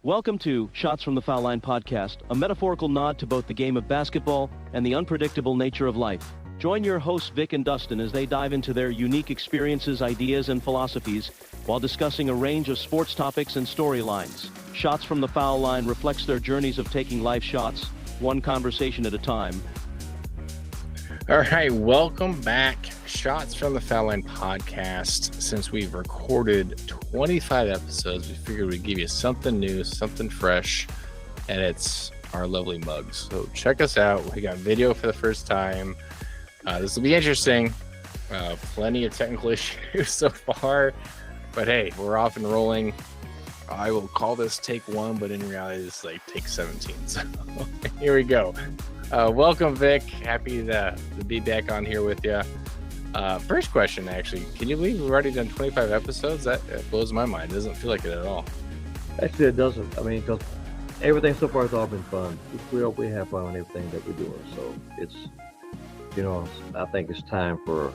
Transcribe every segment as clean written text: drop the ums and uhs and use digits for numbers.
Welcome to Shots from the Foul Line podcast, a metaphorical nod to both the game of basketball and the unpredictable nature of life. Join your hosts Vic and Dustin as they dive into their unique experiences, ideas, and philosophies while discussing a range of sports topics and storylines. Shots from the Foul Line reflects their journeys of taking life shots, one conversation at a time. All right, welcome back. Shots from the Foul Line podcast. Since we've recorded 25 episodes, we figured we'd give you something new, something fresh, and it's our lovely mugs. So check us out. We got video for the first time. This will be interesting. Plenty of technical issues so far, but hey, we're off and rolling. I will call this take 1, but in reality, it's like take 17. So here we go. Welcome, Vic. Happy to be back on here with you. First question, actually. Can you believe we've already done 25 episodes? That blows my mind. It doesn't feel like it at all. Actually, it doesn't. I mean, because everything so far has all been fun. We have fun on everything that we're doing. So it's, I think it's time for,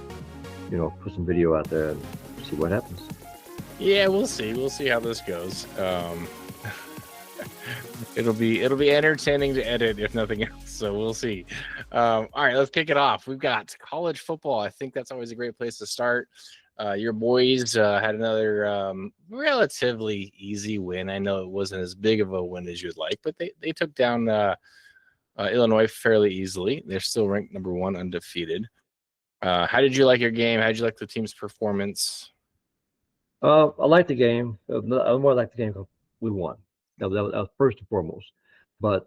put some video out there and see what happens. Yeah, we'll see. We'll see how this goes. It'll be entertaining to edit, if nothing else. So we'll see. All right, let's kick it off. We've got college football. I think that's always a great place to start. Your boys had another relatively easy win. I know it wasn't as big of a win as you'd like, but they took down Illinois fairly easily. They're still ranked number 1, undefeated. How did you like your game? How did you like the team's performance? I like the game. I more like the game because we won. That was first and foremost. But,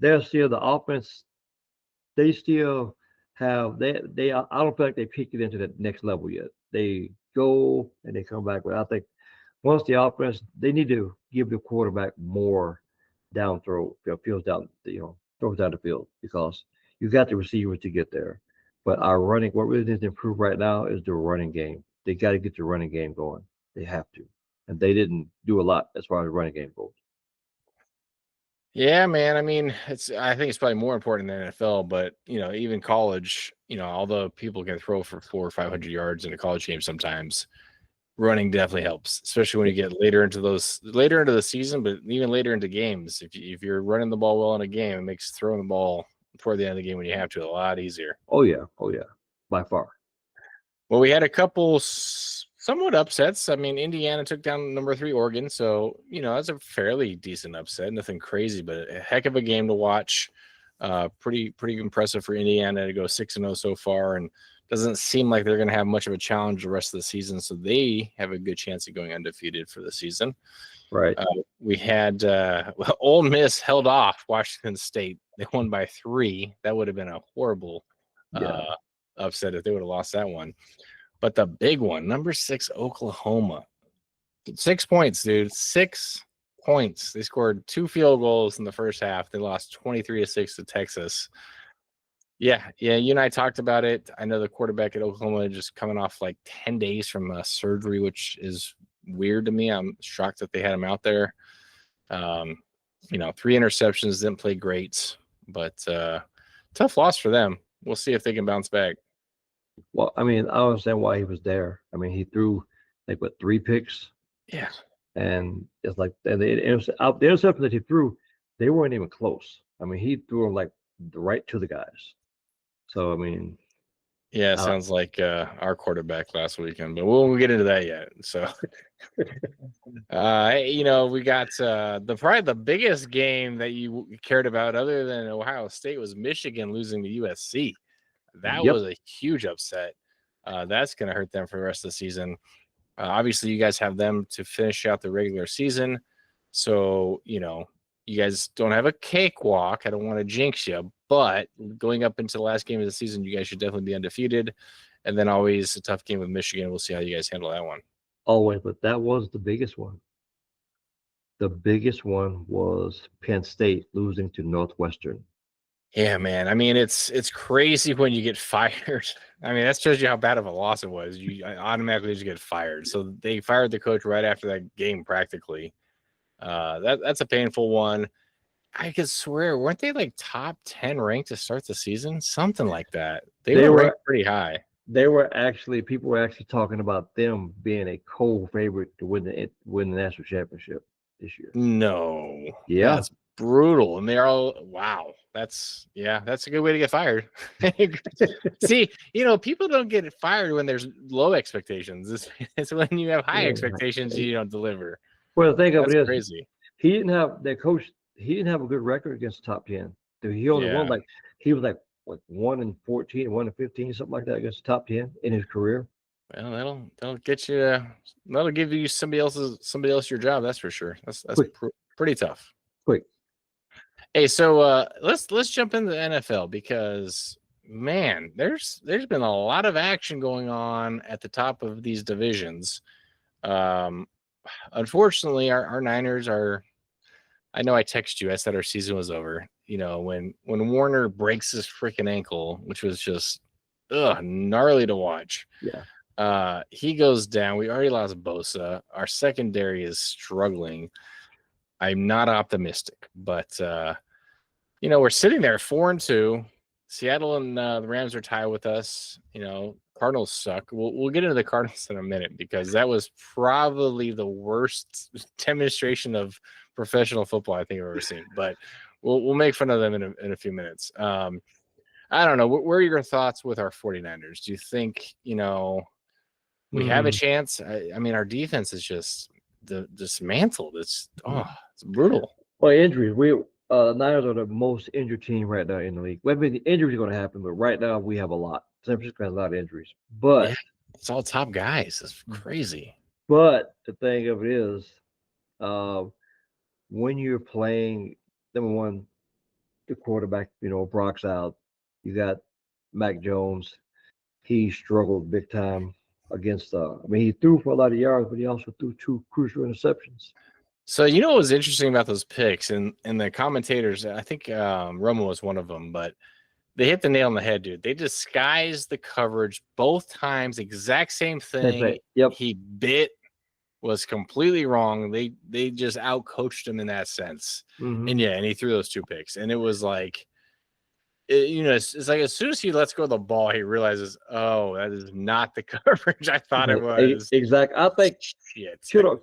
they're still the offense. They still have, I don't feel like they peaked it into the next level yet. They go and they come back. But I think once the offense, they need to give the quarterback more down throw, throws down the field, because you got the receivers to get there. But what really needs to improve right now is the running game. They got to get the running game going. They have to. And they didn't do a lot as far as running game goes. Yeah, man. I mean, I think it's probably more important than NFL, but even college, although people can throw for 400 or 500 yards in a college game sometimes, running definitely helps, especially when you get later into the season, but even later into games. If you're running the ball well in a game, it makes throwing the ball toward the end of the game when you have to a lot easier. Oh yeah, by far. Well, we had a couple somewhat upsets. I mean, Indiana took down number 3 Oregon, so that's a fairly decent upset. Nothing crazy, but a heck of a game to watch. Pretty impressive for Indiana to go 6-0 so far, and doesn't seem like they're going to have much of a challenge the rest of the season. So they have a good chance of going undefeated for the season. Right. We had Ole Miss held off Washington State. They won by 3. That would have been a horrible upset if they would have lost that one. But the big one, number 6, Oklahoma. 6 points, dude. 6 points. They scored 2 field goals in the first half. They lost 23-6 to Texas. Yeah. You and I talked about it. I know the quarterback at Oklahoma just coming off like 10 days from surgery, which is weird to me. I'm shocked that they had him out there. 3 interceptions, didn't play great, but tough loss for them. We'll see if they can bounce back. Well, I mean, I don't understand why he was there. I mean, he threw 3 picks. Yeah. And it's like, and the interception that he threw, they weren't even close. I mean, he threw them right to the guys. So, I mean. Yeah, it sounds like our quarterback last weekend, but we'll get into that yet. So, we got probably the biggest game that you cared about other than Ohio State was Michigan losing to USC. That was a huge upset. That's going to hurt them for the rest of the season. Obviously, you guys have them to finish out the regular season. So, you guys don't have a cakewalk. I don't want to jinx you, but going up into the last game of the season, you guys should definitely be undefeated. And then always a tough game with Michigan. We'll see how you guys handle that one. Always, but that was the biggest one. The biggest one was Penn State losing to Northwestern. Yeah, man. I mean, it's crazy when you get fired. I mean, that shows you how bad of a loss it was. You automatically just get fired. So they fired the coach right after that game, practically. That's a painful one. I could swear, weren't they like top 10 ranked to start the season? Something like that. They were ranked pretty high. People were actually talking about them being a co-favorite to win the national championship. this year. No, Yeah. that's brutal. And they're all, wow. That's a good way to get fired. See, people don't get fired when there's low expectations. It's when you have high expectations, you don't deliver. Well, the thing of That's it is, crazy. he didn't have that coach. He didn't have a good record against the top 10. He only won he was like 1-14, 1-15, something like that against the top 10 in his career. Well, that'll get you. That'll give you somebody else your job. That's for sure. That's pretty tough. Quick. Hey, so let's jump into the NFL because man, there's been a lot of action going on at the top of these divisions. Unfortunately, our Niners are. I know I texted you. I said our season was over. When Warner breaks his freaking ankle, which was just gnarly to watch. Yeah. He goes down. We already lost Bosa. Our secondary is struggling. I'm not optimistic, but we're sitting there 4-2. Seattle and the Rams are tied with us. Cardinals suck. We'll get into the Cardinals in a minute because that was probably the worst demonstration of professional football I think I've ever seen. But we'll make fun of them in a few minutes. I don't know. What are your thoughts with our 49ers? Do you think we have a chance? I mean, our defense is just dismantled. It's brutal. Well, injuries. Niners are the most injured team right now in the league. Well, I mean, the injuries are going to happen, but right now we have a lot. San Francisco has a lot of injuries. But yeah, it's all top guys. It's crazy. But the thing of it is, when you're playing, number one, the quarterback, Brock's out. You got Mac Jones. He struggled big time against. He threw for a lot of yards, but he also threw 2 crucial interceptions. So what was interesting about those picks and the commentators, I think Romo was one of them, but they hit the nail on the head, dude. They disguised the coverage both times, exact same thing. Yep. He was completely wrong. They just outcoached him in that sense. Mm-hmm. And he threw those 2 picks. And it was like, it's like as soon as he lets go of the ball, he realizes, oh, that is not the coverage I thought it was. Exactly. I think Shit. Kittle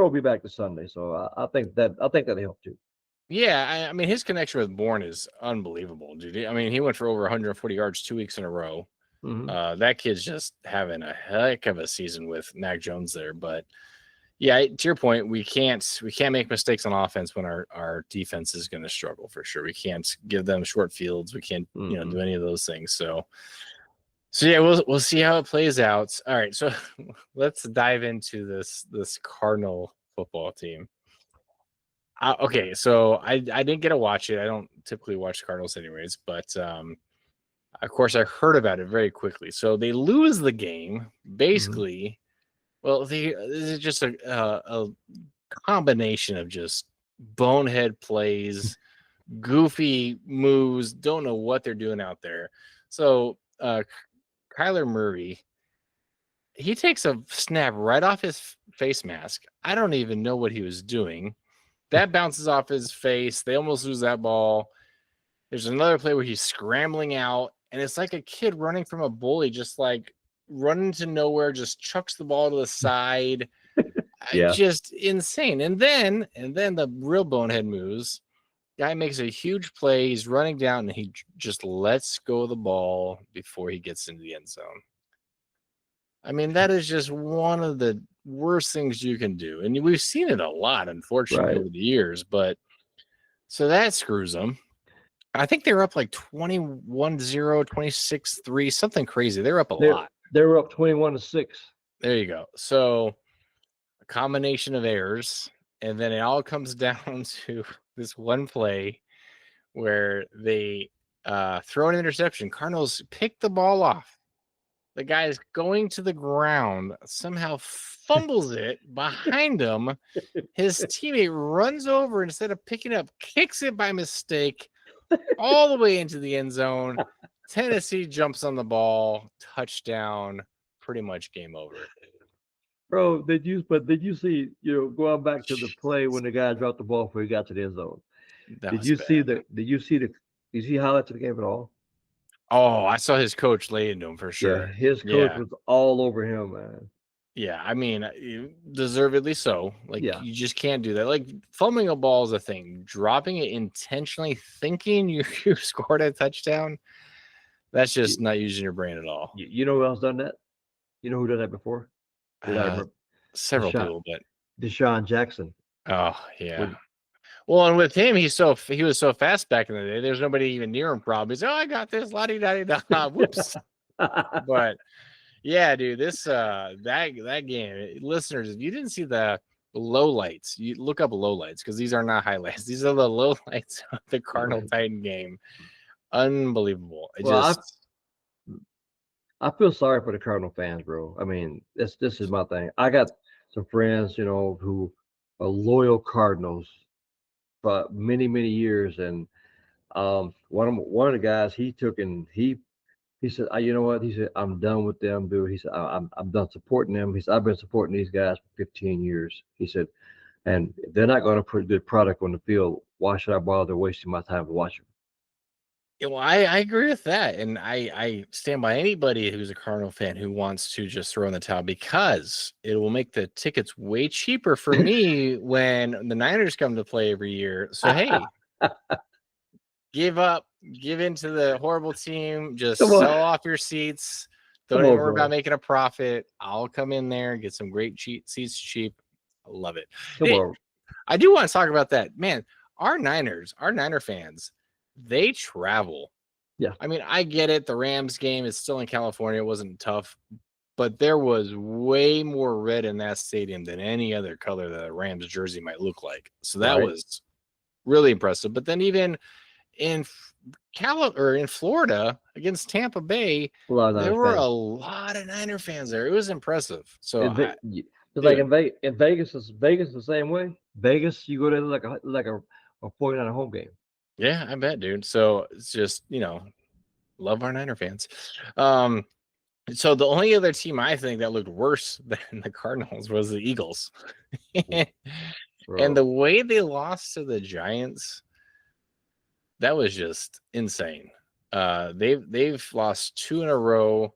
will be back this Sunday, so I think that helped too. Yeah, I mean, his connection with Bourne is unbelievable, dude. I mean, he went for over 140 yards 2 weeks in a row. Mm-hmm. That kid's just having a heck of a season with Mac Jones there. But yeah, to your point, we can't make mistakes on offense when our defense is going to struggle for sure. We can't give them short fields. We can't do any of those things. So yeah, we'll see how it plays out. All right, so let's dive into this Cardinal football team. Okay, so I didn't get to watch it. I don't typically watch Cardinals anyways, but of course I heard about it very quickly. So they lose the game basically. Well, this is just a combination of just bonehead plays, goofy moves. Don't know what they're doing out there. So Kyler Murray, he takes a snap right off his face mask. I don't even know what he was doing. That bounces off his face. They almost lose that ball. There's another play where he's scrambling out, and it's like a kid running from a bully, just like running to nowhere, just chucks the ball to the side. Yeah. Just insane. And then the real bonehead moves. Guy makes a huge play. He's running down, and he just lets go of the ball before he gets into the end zone. I mean, that is just one of the worst things you can do. And we've seen it a lot, unfortunately, over the years. But so that screws them. I think they were up like 21-0, 26-3, something crazy. They were up a lot. They were up 21-6. There you go. So a combination of errors. And then it all comes down to this one play where they throw an interception. Cardinals pick the ball off. The guy is going to the ground, somehow fumbles it behind him. His teammate runs over instead of picking up, kicks it by mistake all the way into the end zone. Tennessee jumps on the ball, touchdown, pretty much game over. Bro, did you see, going back to the play when the guy dropped the ball before he got to the end zone? Did you see highlights of the game at all? Oh, I saw his coach lay into him for sure. Yeah, his coach was all over him, man. Yeah, I mean, deservedly so. Like, Yeah. you just can't do that. Like, fumbling a ball is a thing. Dropping it intentionally, thinking you scored a touchdown, that's You, just not using your brain at all. you know who else done that? You know who done that before? That I Uh, remember. Several Deshaun, people, but Deshaun Jackson. oh yeah. When Well, and with him, he was so fast back in the day. There's nobody even near him. Probably, he's, oh, I got this, la di da da. Whoops. But yeah, dude, this that game, listeners, if you didn't see the lowlights, you look up lowlights because these are not highlights. These are the lowlights of the Cardinal Titan game. Unbelievable. It well, just I feel sorry for the Cardinal fans, bro. I mean, this is my thing. I got some friends, who are loyal Cardinals for many years, and one of the guys he took and he said, you know what? He said, I'm done with them, dude. He said, I'm done supporting them. He said, I've been supporting these guys for 15 years. He said, and if they're not going to put a good product on the field, why should I bother wasting my time to watch them? yeah, well, I agree with that. And I stand by anybody who's a Cardinal fan who wants to just throw in the towel because it will make the tickets way cheaper for me when the Niners come to play every year. So hey, give up, give in to the horrible team, just Come on, sell off your seats. Don't come even on, worry about bro. making a profit. I'll come in there and get some great seats cheap. I love it. Come Hey, on. I do want to talk about that. Man, our Niner fans, they travel. Yeah. I mean, I get it. The Rams game is still in California. It wasn't tough, but there was way more red in that stadium than any other color that a Rams jersey might look like. So that Right. was really impressive. But then even in in Florida against Tampa Bay, A lot of there Niners were a fans. lot of Niner fans there. It was impressive. So, It's like dude, in Vegas is the same way. Vegas, you go there like a 49 home game. yeah, I bet, dude. So it's just love our Niner fans. So the only other team I think that looked worse than the Cardinals was the Eagles, and Bro. the way they lost to the Giants, that was just insane. They've lost 2 in a row.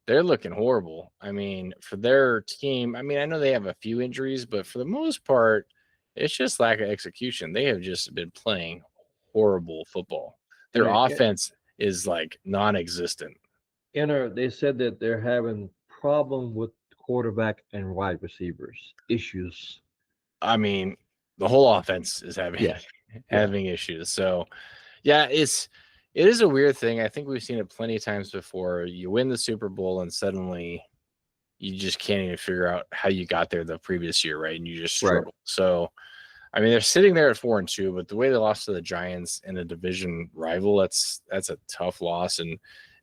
They're looking horrible. I mean, for their team, I mean, I know they have a few injuries, but for the most part, it's just lack of execution. They have just been playing horrible football. Their And offense is like non-existent. they said that they're having problem with quarterback and wide receivers issues. I mean, the whole offense is having Yeah, yeah, issues. So, yeah, it is a weird thing. I think we've seen it plenty of times before. You win the Super Bowl and suddenly you just can't even figure out how you got there the previous year, right? And you just right. struggle. So, I mean, they're sitting there at 4-2, but the way they lost to the Giants in a division rival, that's a tough loss, and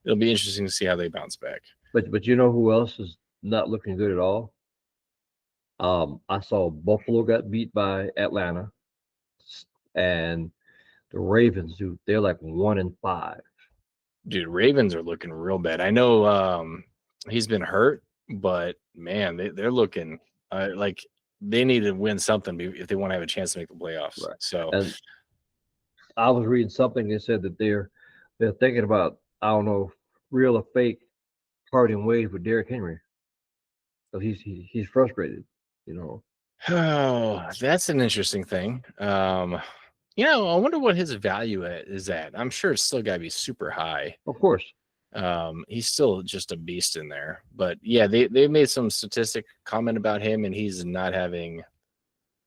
it'll be interesting to see how they bounce back. But you know who else is not looking good at all? I saw Buffalo got beat by Atlanta, and the Ravens, dude, they're like 1-5. Dude, Ravens are looking real bad. I know he's been hurt, but man, they're looking like they need to win something if they want to have a chance to make the playoffs. Right. So, And I was reading something that said that they're thinking about, I don't know, real or fake, parting ways with Derrick Henry. So he's frustrated, you know. oh, that's an interesting thing. I wonder what his value is at. I'm sure it's still got to be super high. Of course. He's still just a beast in there. But yeah, they made some statistic comment about him, and he's not having,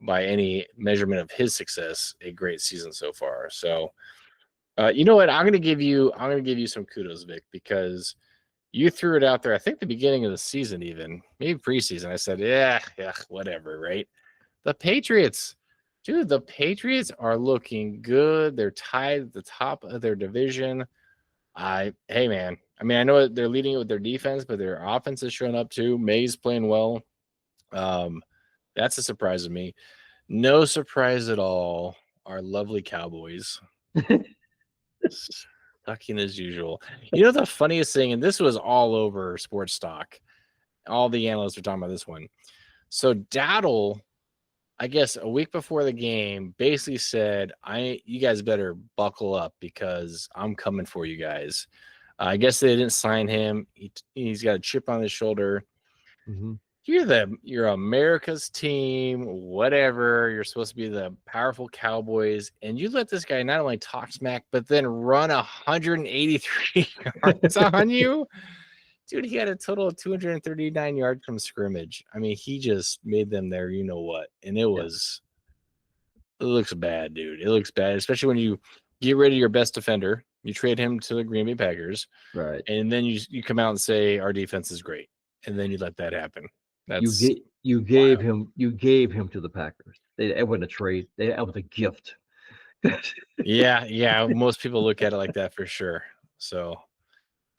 by any measurement of his success, a great season so far. So, you know what? I'm gonna give you some kudos, Vic, because you threw it out there. I think the beginning of the season, even maybe preseason. I said, yeah, whatever, right? The Patriots, dude, the Patriots are looking good. They're tied at the top of their division. Hey, man. I mean, I know they're leading it with their defense, but their offense is showing up too. May's playing well. That's a surprise to me. No surprise at all. Our lovely Cowboys. Sucking as usual. You know the funniest thing, and this was all over Sports Talk. All the analysts are talking about this one. So Dowdle, I guess a week before the game, basically said, you guys better buckle up because I'm coming for you guys. I guess they didn't sign him. He's got a chip on his shoulder. Mm-hmm. you're America's team, whatever. You're supposed to be the powerful Cowboys, and you let this guy not only talk smack, but then run 183 yards on you. Dude, he had a total of 239 yards from scrimmage. I mean, he just made them there, you know what? And it looks bad, dude. It looks bad, especially when you get rid of your best defender. You trade him to the Green Bay Packers. Right. And then you come out and say our defense is great. And then you let that happen. You gave him to the Packers. It wasn't a trade. That was a gift. yeah. Most people look at it like that for sure. So,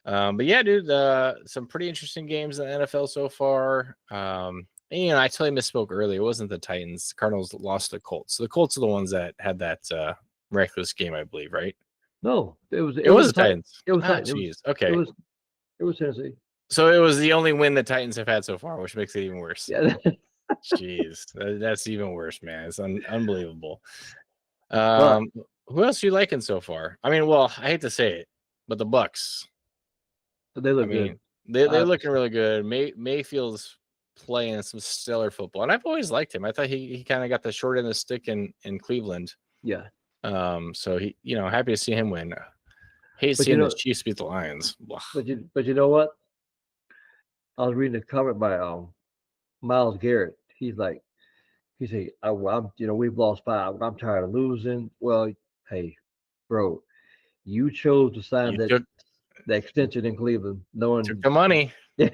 but yeah, dude, some pretty interesting games in the NFL so far. And, I totally misspoke earlier. It wasn't the Titans. The Cardinals lost to the Colts. So the Colts are the ones that had that miraculous game, I believe, right? No, it was the Titans. It was Titans. Okay. It was Tennessee. So it was the only win the Titans have had so far, which makes it even worse. Yeah. Jeez, that's even worse, man. It's unbelievable. Who else are you liking so far? I mean, well, I hate to say it, but the Bucks. They look good. They're looking really good. Mayfield's playing some stellar football, and I've always liked him. I thought he kind of got the short end of the stick in Cleveland. Yeah. So he, happy to see him win. Hate seeing the Chiefs beat the Lions. But you know what? I was reading a comment by Myles Garrett. He said, we've lost 5. I'm tired of losing. Well, hey, bro, you chose to sign the extension in Cleveland, knowing took the money. Yeah.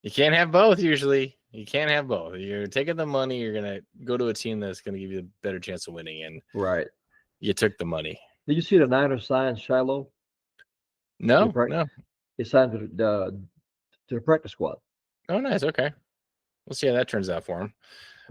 You can't have both. Usually, you can't have both. You're taking the money. You're gonna go to a team that's gonna give you a better chance of winning, and right. You took the money. Did you see the Niners sign Shiloh? No. He signed to the practice squad. Oh, nice. Okay. We'll see how that turns out for him.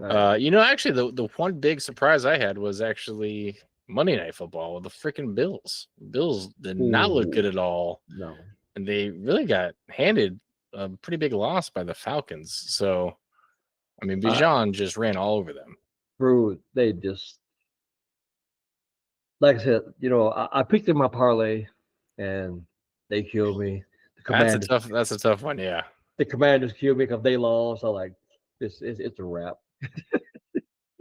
Right. Actually, the one big surprise I had was actually Monday Night Football with the freaking Bills. Bills did not look good at all. No. And they really got handed a pretty big loss by the Falcons. So, I mean, Bijan just ran all over them. Bro, they just, like I said, I picked in my parlay, and they killed me. That's a tough one, yeah. The Commanders killed me because they lost. I like it's a wrap.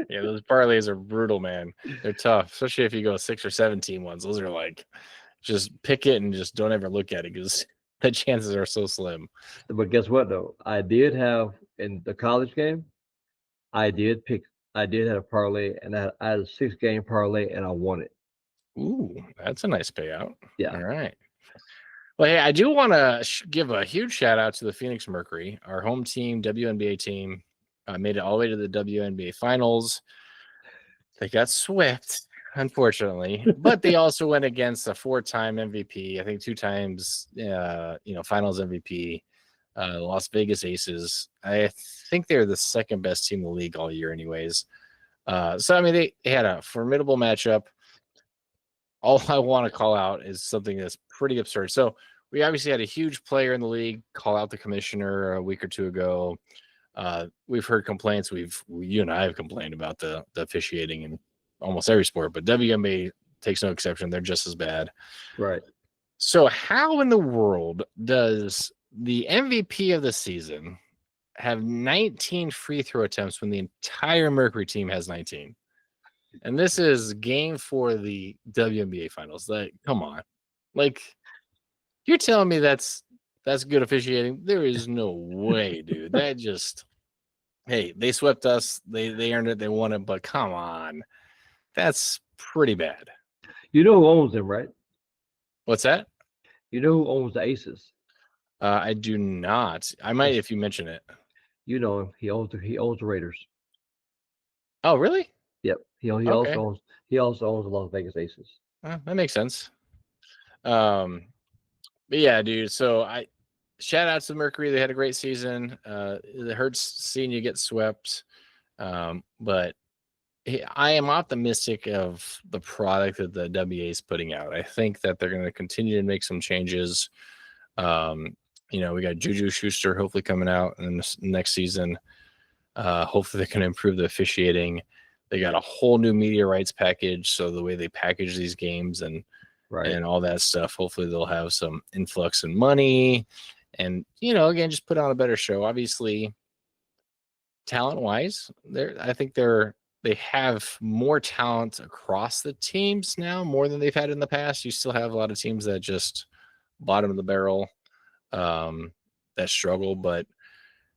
Yeah, those parlays are brutal, man. They're tough, especially if you go 6 or 17 ones. Those are like, just pick it and just don't ever look at it because the chances are so slim. But guess what, though? I did have in the college game. I did have a parlay, and I had a 6-game parlay, and I won it. Ooh, that's a nice payout. Yeah. All right. Well, hey, I do want to give a huge shout out to the Phoenix Mercury, our home team, WNBA team. Made it all the way to the WNBA finals. They got swept, unfortunately, but they also went against a 4-time MVP. I think 2 times, finals MVP, Las Vegas Aces. I think they're the second best team in the league all year anyways. So, I mean, they had a formidable matchup. All I want to call out is something that's pretty absurd. So we obviously had a huge player in the league call out the commissioner a week or 2 ago. We've heard complaints. You and I have complained about the officiating in almost every sport, but WNBA takes no exception. They're just as bad. Right. So how in the world does the MVP of the season have 19 free throw attempts when the entire Mercury team has 19? And this is game 4 of the WNBA finals. Like, come on. Like, you're telling me that's good officiating? There is no way, dude. That just, hey, they swept us. They earned it. They won it. But come on. That's pretty bad. You know who owns them, right? What's that? You know who owns the Aces? I do not. I might if you mention it. You know him. He owns the Raiders. Oh, really? Yep. He Okay. also owns the Las Vegas Aces. That makes sense. But yeah, dude. So shout out to the Mercury. They had a great season. It hurts seeing you get swept. But I am optimistic of the product that the WA is putting out. I think that they're going to continue to make some changes. We got Juju Schuster hopefully coming out in the next season. Hopefully they can improve the officiating. They got a whole new media rights package. So the way they package these games and all that stuff, hopefully they'll have some influx in money And, again, just put on a better show. Obviously, talent-wise, I think they have more talent across the teams now, more than they've had in the past. You still have a lot of teams that just bottom of the barrel, that struggle, but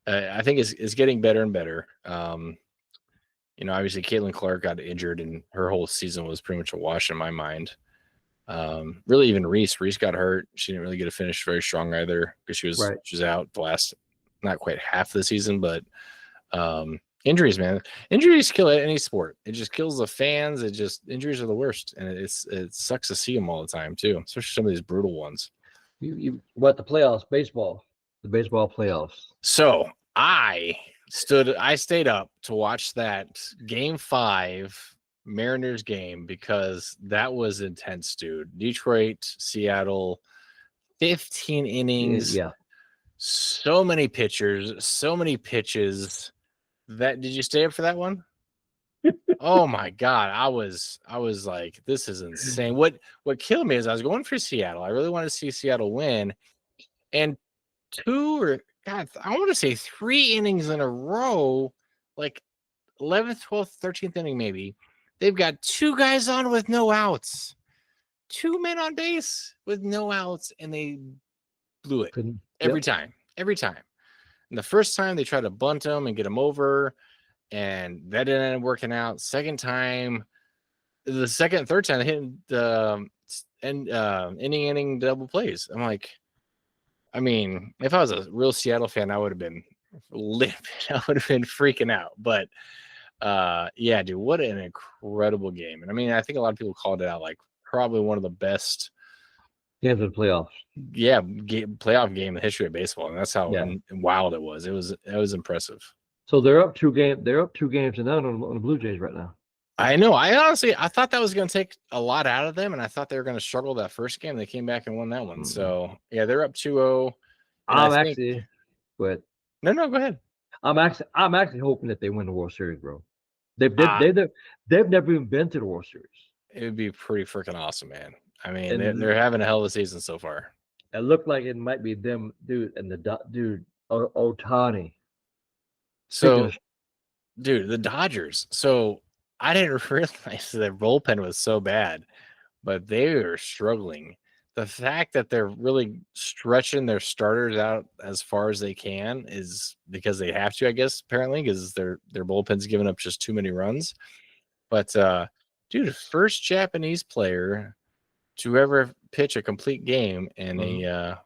I think it's getting better and better. Obviously Caitlin Clark got injured and her whole season was pretty much a wash in my mind. Really even Reese got hurt. She didn't really get a finish very strong either because she was out the last, not quite half the season, but injuries, man. Injuries kill any sport. It just kills the fans. Injuries are the worst, and it sucks to see them all the time too, especially some of these brutal ones. What the playoffs? The baseball playoffs. So I stayed up to watch that Game 5 Mariners game because that was intense, dude. Detroit, Seattle, 15 innings. Yeah. So many pitchers, so many pitches. Did you stay up for that one? Oh my God. I was like, this is insane. What killed me is I was going for Seattle. I really wanted to see Seattle win. And I want to say 3 innings in a row, like 11th, 12th, 13th inning, maybe. They've got 2 guys on with no outs, 2 men on base with no outs, and they blew it every time. And the first time they tried to bunt them and get them over, and that didn't end up working out. Second time, the second and third time, they hit the inning double plays. I'm like, I mean, if I was a real Seattle fan, I would have been livid. I would have been freaking out. But yeah, dude, what an incredible game. And I mean, I think a lot of people called it out like probably one of the best games of the playoffs. Yeah, playoff game in the history of baseball. And that's how wild it was. It was impressive. So they're up 2 games. They're up 2 games to none on the Blue Jays right now. I know. I thought that was going to take a lot out of them, and I thought they were going to struggle that first game. They came back and won that one. So yeah, they're up 2-0. But no, go ahead. I'm actually hoping that they win the World Series, bro. They've never even been to the World Series. It would be pretty freaking awesome, man. I mean, they're having a hell of a season so far. It looked like it might be them, dude, and Ohtani. So, dude, the Dodgers. So I didn't realize their bullpen was so bad, but they are struggling. The fact that they're really stretching their starters out as far as they can is because they have to, I guess, apparently, because their bullpen's giving up just too many runs. But dude, first Japanese player to ever pitch a complete game in a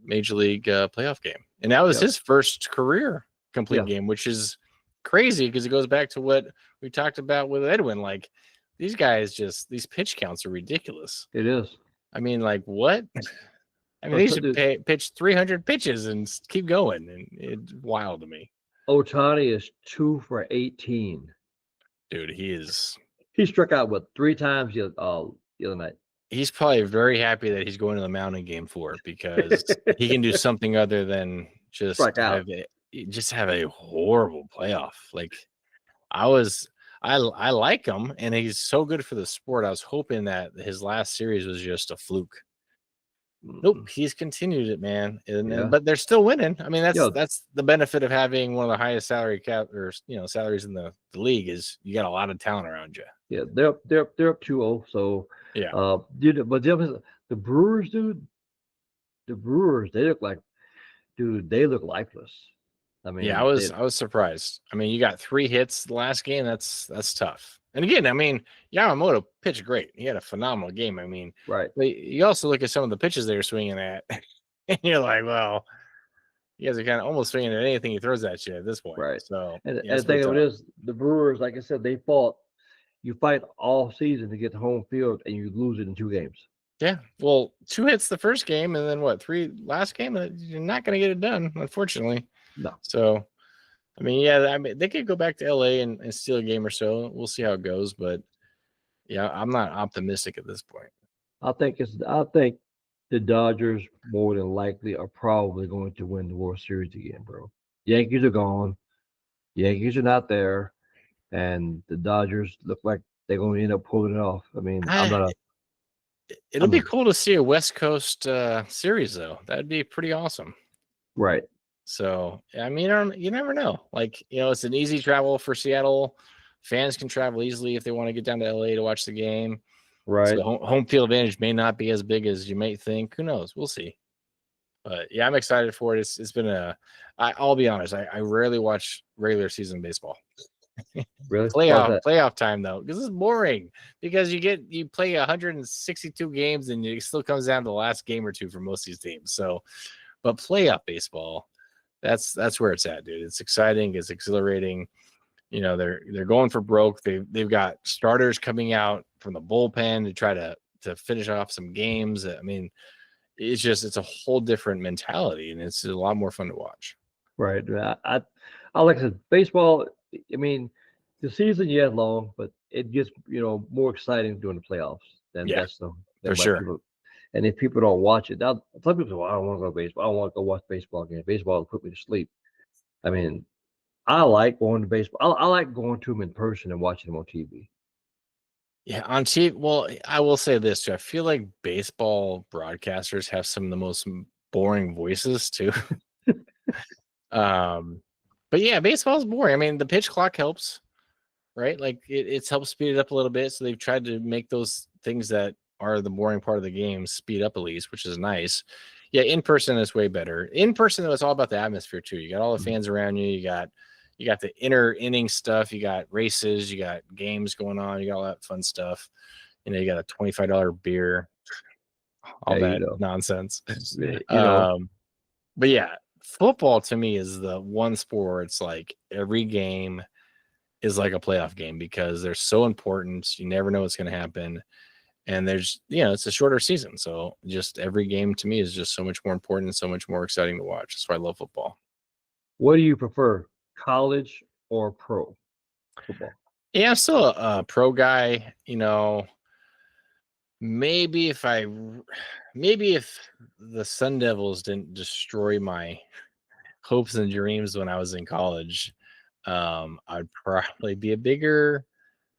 major league playoff game, and that was his first career complete game, which is crazy because it goes back to what we talked about with Edwin. Like these guys, these pitch counts are ridiculous. It is. I mean, like what? I mean, they should pitch 300 pitches and keep going, and it's wild to me. Ohtani is 2 for 18. Dude, he struck out 3 times the other night. He's probably very happy that he's going to the mound in Game 4 because he can do something other than just have a horrible playoff. Like I like him, and he's so good for the sport. I was hoping that his last series was just a fluke. Nope, he's continued it, man. But they're still winning. I mean, that's the benefit of having one of the highest salary cap or salaries in the league is you got a lot of talent around you. Yeah, they're up 2-0. So but the Brewers, dude. The Brewers, they look lifeless. I mean, I was surprised. I mean, you got 3 hits the last game. That's tough. And again, I mean, Yamamoto pitched great. He had a phenomenal game. I mean, right. But you also look at some of the pitches they were swinging at, and you're like, well, you guys are kind of almost swinging at anything he throws at you at this point. Right. So, and the thing of it is, the Brewers, like I said, you fight all season to get to home field, and you lose it in 2 games. Yeah. Well, 2 hits the first game, and then 3 last game. You're not going to get it done, unfortunately. No. So, I mean, they could go back to LA and steal a game or so. We'll see how it goes, but yeah, I'm not optimistic at this point. I think the Dodgers more than likely are probably going to win the World Series again, bro. Yankees are gone. Yankees are not there, and the Dodgers look like they're going to end up pulling it off. I mean, it'll be cool to see a West Coast series, though. That'd be pretty awesome. Right. So, I mean, you never know. Like, it's an easy travel for Seattle. Fans can travel easily if they want to get down to LA to watch the game. Right. So home field advantage may not be as big as you might think. Who knows? We'll see. But yeah, I'm excited for it. It's been I'll be honest. I rarely watch regular season baseball. Really? Why is that? Playoff time though, because it's boring. Because you play 162 games and it still comes down to the last game or two for most of these teams. So, but playoff baseball, that's where it's at, dude. It's exciting. It's exhilarating. They're going for broke. They've got starters coming out from the bullpen to try to finish off some games. I mean, it's a whole different mentality, and it's a lot more fun to watch. Right. I like I said, baseball. I mean, the season is long, but it gets more exciting during the playoffs. And Yeah, that's for sure. People, and if people don't watch it, now some people say, "Well, I don't want to go to baseball. I don't want to go watch baseball again. Baseball will put me to sleep." I mean, I like going to baseball. I like going to them in person and watching them on TV. Yeah, on TV. Well, I will say this too. I feel like baseball broadcasters have some of the most boring voices too. But yeah, baseball's boring. I mean, the pitch clock helps, right? Like it's helped speed it up a little bit. So they've tried to make those things that are the boring part of the game speed up at least, which is nice. Yeah, in person is way better. In person, though, it's all about the atmosphere too. You got all the fans around you. You got the inner inning stuff. You got races. You got games going on. You got all that fun stuff. You got a $25 beer. All that nonsense. But yeah, football to me is the one sport where it's like every game is like a playoff game because they're so important. You never know what's going to happen. And there's, it's a shorter season. So just every game to me is just so much more important and so much more exciting to watch. That's why I love football. What do you prefer, college or pro football? Yeah, I'm still a pro guy. Maybe if the Sun Devils didn't destroy my hopes and dreams when I was in college, I'd probably be a bigger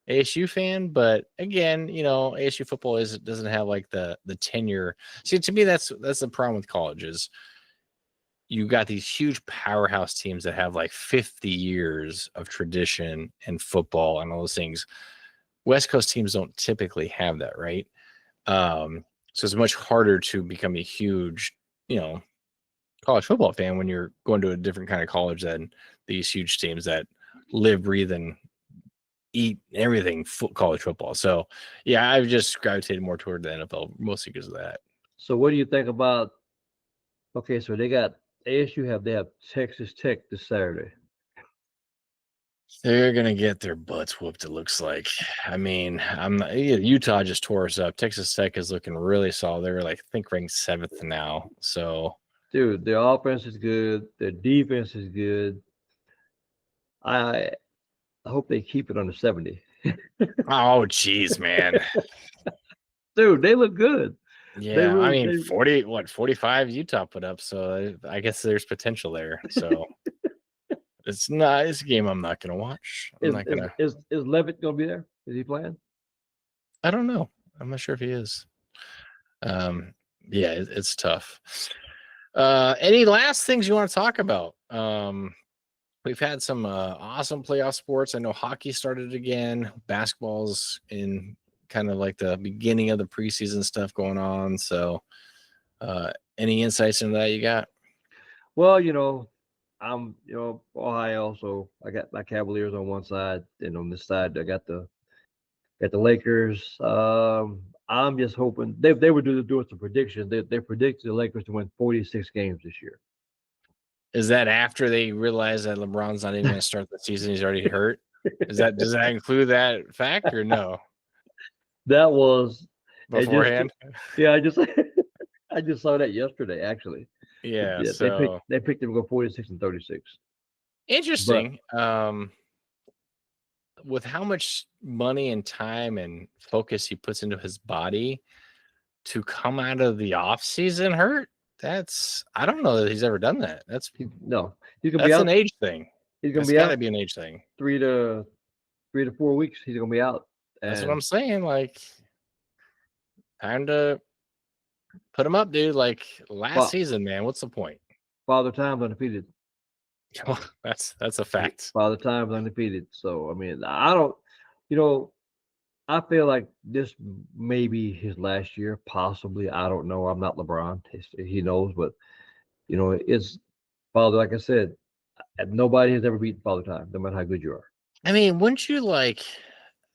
ASU fan. But again, ASU football doesn't have like the tenure. See, to me, that's the problem with colleges. You got these huge powerhouse teams that have like 50 years of tradition in football and all those things. West Coast teams don't typically have that, right? So it's much harder to become a huge, college football fan when you're going to a different kind of college than these huge teams that live, breathe, and eat everything college football. So yeah, I've just gravitated more toward the NFL mostly because of that. So what do you think about? Okay, so they have Texas Tech this Saturday. They're gonna get their butts whooped. It looks like. I mean, Utah just tore us up. Texas Tech is looking really solid. They're I think ranked 7th now. So, dude, their offense is good. Their defense is good. I hope they keep it under 70. Oh, geez, man. Dude, they look good. Yeah, I mean, 45 Utah put up. So I guess there's potential there. So. It's a game I'm not going to watch. Is Levitt going to be there? Is he playing? I don't know. I'm not sure if he is. Yeah, it's tough. Any last things you want to talk about? We've had some awesome playoff sports. I know hockey started again. Basketball's in kind of like the beginning of the preseason stuff going on. So, any insights into that you got? Well, I'm, Ohio, so I got my Cavaliers on one side, and on this side I got the Lakers. I'm just hoping they were doing some predictions. They predicted the Lakers to win 46 games this year. Is that after they realize that LeBron's not even going to start the season? He's already hurt. Does that include that fact or no? That was beforehand. I just saw that yesterday, actually. Yeah, so they picked them to go 46 and 36. Interesting. With how much money and time and focus he puts into his body to come out of the off season hurt, I don't know that he's ever done that. He's gonna be out. An age thing. He's gonna be out. Gotta be an age thing. 3 to 4 weeks. He's gonna be out. That's what I'm saying. Like, time to put him up, dude. Like last season, man. What's the point? Father Time's undefeated. Well, that's a fact. Father Time's undefeated. So I mean, I don't, you know, I feel like this may be his last year, possibly. I don't know. I'm not LeBron. He knows, but it's Father. Like I said, nobody has ever beaten Father Time, no matter how good you are. I mean, wouldn't you like?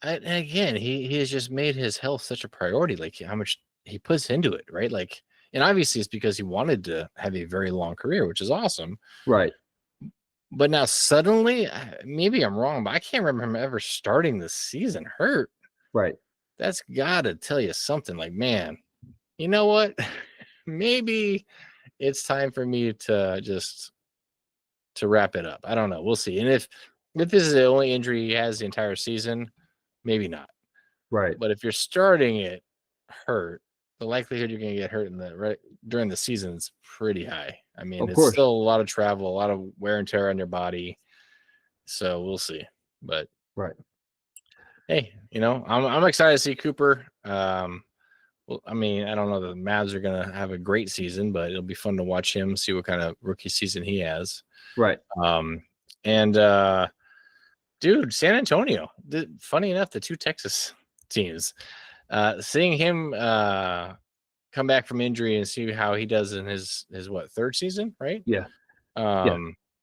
Again, he has just made his health such a priority. Like how much he puts into it, right? Like, and obviously it's because he wanted to have a very long career, which is awesome. Right. But now suddenly, maybe I'm wrong, but I can't remember him ever starting the season hurt. Right. That's got to tell you something. Like, man, you know what? Maybe it's time for me to wrap it up. I don't know. We'll see. And if this is the only injury he has the entire season, maybe not. Right. But if you're starting it hurt, the likelihood you're going to get hurt during the season is pretty high. I mean, Of it's course. still a lot of travel, a lot of wear and tear on your body. So we'll see. But Right. hey, I'm excited to see Cooper. Well, I mean, I don't know the Mavs are going to have a great season, but it'll be fun to watch him, see what kind of rookie season he has. Right. And dude, San Antonio. Funny enough, the two Texas teams, seeing him come back from injury and see how he does in his third season, right? Yeah.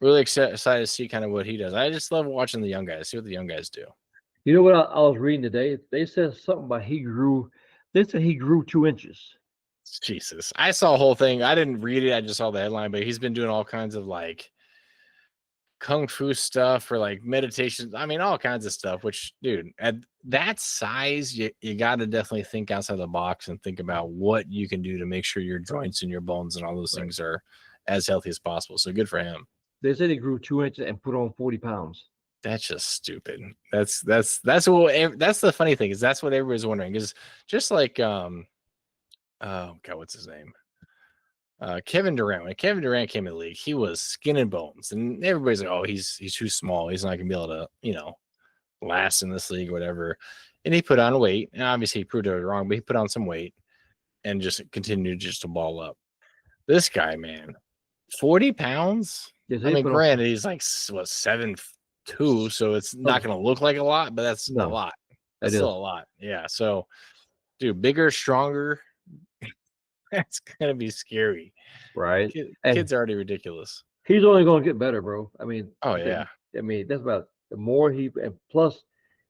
Really excited to see kind of what he does. I just love watching the young guys, see what the young guys do. You know what I was reading today? They said something about They said he grew 2 inches. Jesus, I saw a whole thing. I didn't read it. I just saw the headline, but he's been doing all kinds of like kung fu stuff or like meditations. I mean, all kinds of stuff, which, dude, at that size, you got to definitely think outside the box and think about what you can do to make sure your joints and your bones and all those things are as healthy as possible. So good for him. They said he grew 2 inches and put on 40 pounds. That's just stupid. That's the funny thing is that's what everybody's wondering is just like, oh God, what's his name? Kevin Durant. When Kevin Durant came in the league, he was skin and bones, and everybody's like, "Oh, he's too small. He's not gonna be able to, last in this league, or whatever." And he put on weight, and obviously he proved it wrong, but he put on some weight and just continued just to ball up. This guy, man, 40 pounds. Yes, I mean, granted, he's like 7'2", so it's not gonna look like a lot, but that's a lot. That's still a lot. Yeah. So, dude, bigger, stronger. That's gonna be scary, right? Kids are already ridiculous. He's only gonna get better, bro. I mean, oh yeah. I mean, that's about the more and plus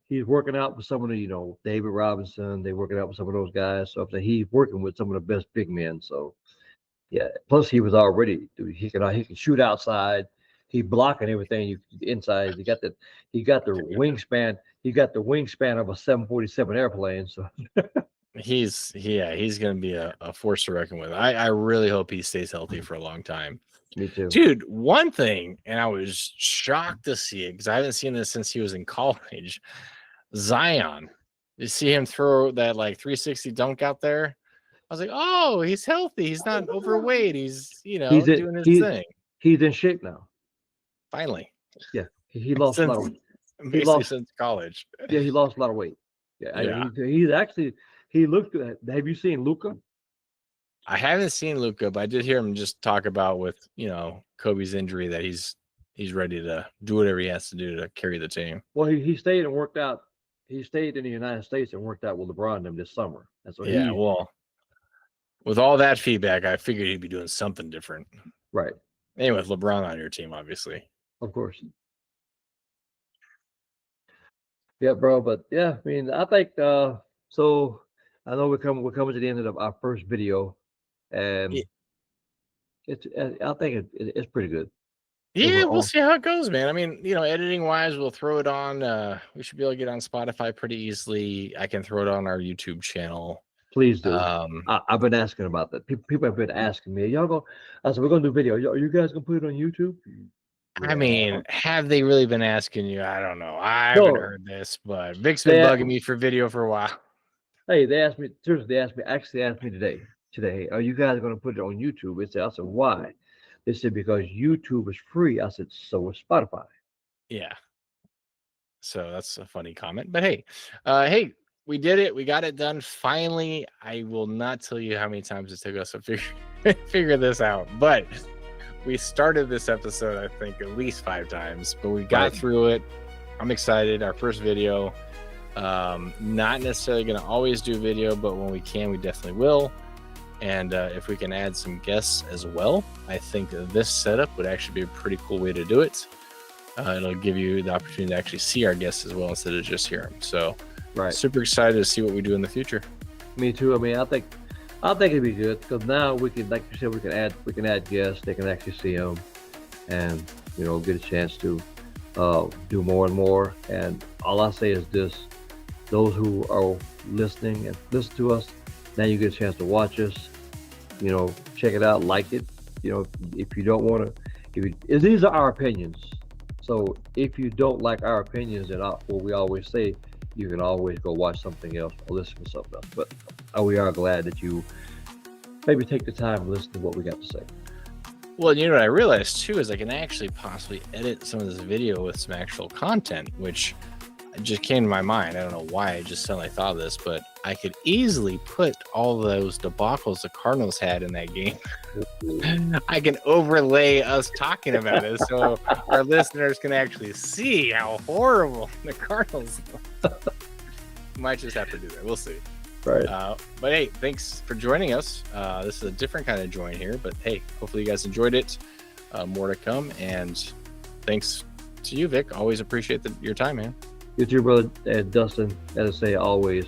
he's working out with some of the, David Robinson. They're working out with some of those guys. So he's working with some of the best big men. So yeah. Plus he was already, dude. He can shoot outside. He's blocking everything inside. He got the wingspan. He got the wingspan of a 747 airplane. So. He's going to be a force to reckon with. I really hope he stays healthy for a long time. Me too. Dude, one thing, and I was shocked to see it because I haven't seen this since he was in college. Zion, you see him throw that like 360 dunk out there? I was like, oh, he's healthy. He's not overweight. He's, doing his thing. He's in shape now. Finally. Yeah. He lost a lot of weight. Basically since college. Yeah, he lost a lot of weight. Yeah. He's actually... He looked good. Have you seen Luka? I haven't seen Luka, but I did hear him just talk about with, Kobe's injury that he's ready to do whatever he has to do to carry the team. Well, he stayed and worked out. He stayed in the United States and worked out with LeBron and them this summer. That's what well, with all that feedback, I figured he'd be doing something different. Right. Anyway, with LeBron on your team, obviously. Of course. Yeah, bro. But yeah, I mean, I think so. I know we're coming to the end of our first video, and I think it's pretty good. Yeah, we'll see how it goes, man. I mean, editing wise, we'll throw it on. We should be able to get on Spotify pretty easily. I can throw it on our YouTube channel. Please do. I've been asking about that. People have been asking me, y'all go. I said, we're gonna do video. Are you guys gonna put it on YouTube? I mean, have they really been asking you? I don't know. I haven't heard this, but Vic's been bugging me for video for a while. Hey, they asked me today, are you guys going to put it on YouTube? I said, why? They said, because YouTube is free. I said, so is Spotify. Yeah. So that's a funny comment, but hey, we did it. We got it done. Finally, I will not tell you how many times it took us to figure this out, but we started this episode, I think, at least 5 times, but we got Right. through it. I'm excited. Our first video. Not necessarily going to always do video, but when we can, we definitely will. And if we can add some guests as well, I think this setup would actually be a pretty cool way to do it. It'll give you the opportunity to actually see our guests as well instead of just hear them. So, Right. super excited to see what we do in the future. Me too. I mean, I think it'd be good because now we can, like you said, we can add guests. They can actually see them, and get a chance to do more and more. And all I say is this: those who are listening and listen to us, now you get a chance to watch us. Check it out, like it. If you don't want to, these are our opinions. So if you don't like our opinions and what we always say, you can always go watch something else or listen to something else. But we are glad that you maybe take the time to listen to what we got to say. Well, what I realized too is I can actually possibly edit some of this video with some actual content, which just came to my mind. I don't know why I just suddenly thought of this, but I could easily put all those debacles the Cardinals had in that game. I can overlay us talking about it so our listeners can actually see how horrible the Cardinals are. Might just have to do that. We'll see. Right. But hey, thanks for joining us. This is a different kind of join here, but hey, hopefully you guys enjoyed it. More to come, and thanks to you, Vic. Always appreciate your time, man. You too, brother. And Dustin, as I say always,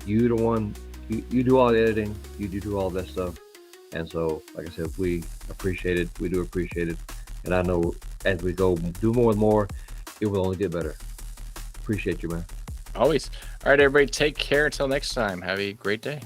you the one, you do all the editing, you do all that stuff. And so, like I said, we appreciate it. We do appreciate it. And I know as we go do more and more, it will only get better. Appreciate you, man. Always. All right, everybody, take care. Until next time, have a great day.